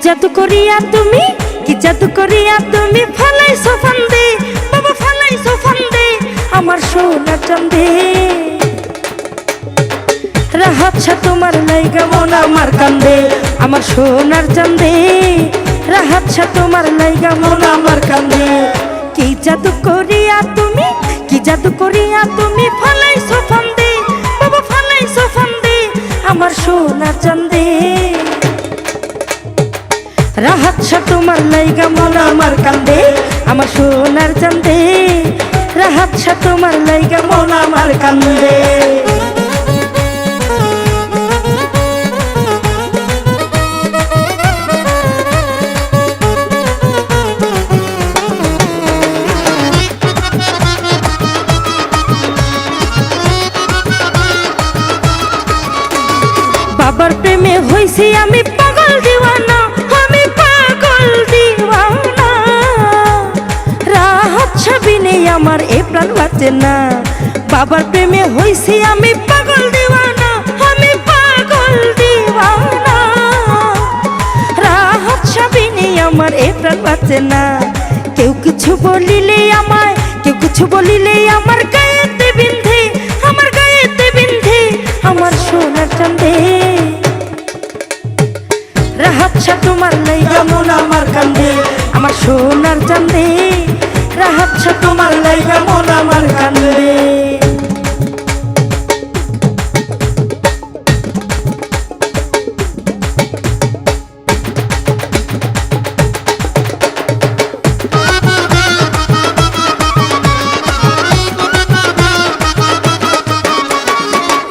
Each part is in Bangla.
জাদু করিয়া তুমি, কি জাদু করিয়া তুমি ফালাইছো ফান্দে, বাবা ফালাইছো ফান্দে আমার সোনার চাঁদে। রাহাতছা তোমার লাইগা মন আমার কান্দে, আমার সোনার চাঁদে। রাহাতছা তোমার লাইগা মন আমার কান্দে। কি জাদু করিয়া তুমি, কি জাদু করিয়া তুমি ফালাইছো ফান্দে, বাবা ফালাইছো ফান্দে আমার সোনার চাঁদে। রাহাতছা তোমার লাইগা মন আমার কান্দে, আমার সোনার চাঁদে। রাহাতছা তোমার লাইগা মন আমার কান্দে। বাবার প্রেমে হইছি আমি পাগল দিওয়ানা, আমি পাগল দিওয়ানা। রাহাতছা বিনে আমার এ প্রাণ বাঁচে না। বাবার প্রেমে হইছি আমি পাগল দিওয়ানা, আমি পাগল দিওয়ানা। রাহাতছা বিনে আমার এ প্রাণ বাঁচে না। কেউ কিছু বলিলে আমায়, কেউ কিছু বলিলে আমার গায়েতে বিন্ধে, আমার গায়েতে বিন্ধে আমার সোনার চাঁদে। রাহাতছা তোমার লাইগা মন আমার কান্দে, আমার সোনার চাঁদে। রাহাতছা তোমার লাইগা মন আমার কান্দে।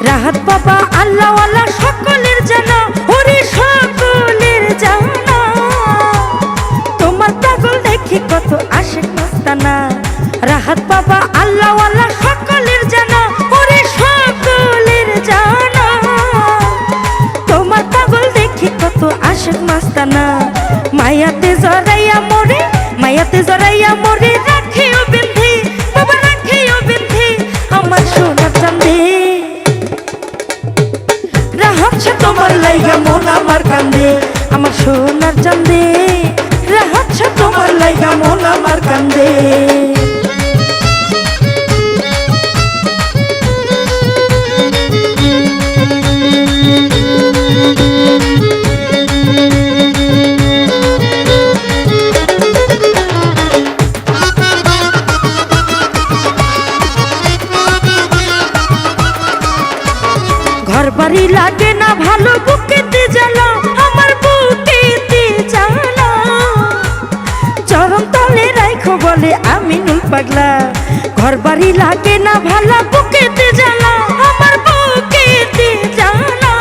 রাহাত বাবা আল্লাহ আল্লাহ সকলের জানা, ওরে সকলের জানা। তোমার পাগল দেখি কত আশিক মাস্তানা। রাহাত বাবা আল্লাহ আল্লাহ সকলের জানা, ওরে সকলের জানা। তোমার পাগল দেখি কত আশিক মাস্তানা। মায়াতে জড়াইয়া মরে, মায়াতে জড়াইয়া মরে রাখিও বিন্ধে, বাবা রাখিও বিন্ধে আমার সোনার চাঁদে। রাহাতছা তোমার লাইগা মন আমার কান্দে, আমার সোনার চাঁদে। রাহাতছা তোমার লাইগা মন আমার কান্দে। ঘর বাড়ি লাগে না ভালো, বুকেতে জ্বালা আমার বুকেতে জ্বালা। চরণ তলে রাইখো বলে আমিনুল পাগলা। ঘর বাড়ি লাগে না ভালো, বুকেতে জ্বালা আমার বুকেতে জ্বালা।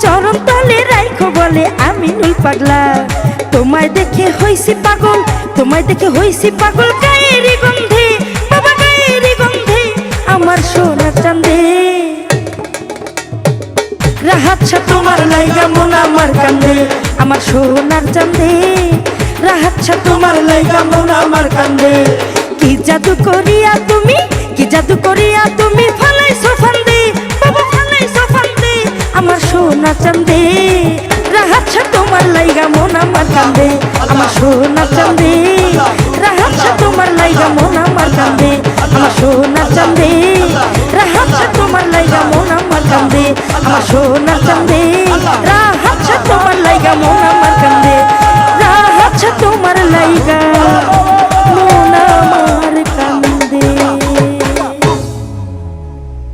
চরণ তলে রাইখো বলে আমিনুল পাগলা। তোমায় দেখে হইছি পাগল, তোমায় দেখে হইছি পাগল গায়েরই গন্ধে, বাবা গায়েরই গন্ধে আমার সোনার চাঁদে। রাহাতছা তোমার লাইগা মন আমার কান্দে, আমার সোনার চাঁদে। রাহাতছা তোমার লাইগা মন আমার কান্দে। কি জাদু করিয়া তুমি, কি জাদু করিয়া তুমি ফালাইছো ফান্দে, বাবা ফালাইছো ফান্দে আমার সোনার চাঁদে। রাহাতছা তোমার লাইগা মন আমার কান্দে, আমার সোনার চাঁদে। রাহাতছা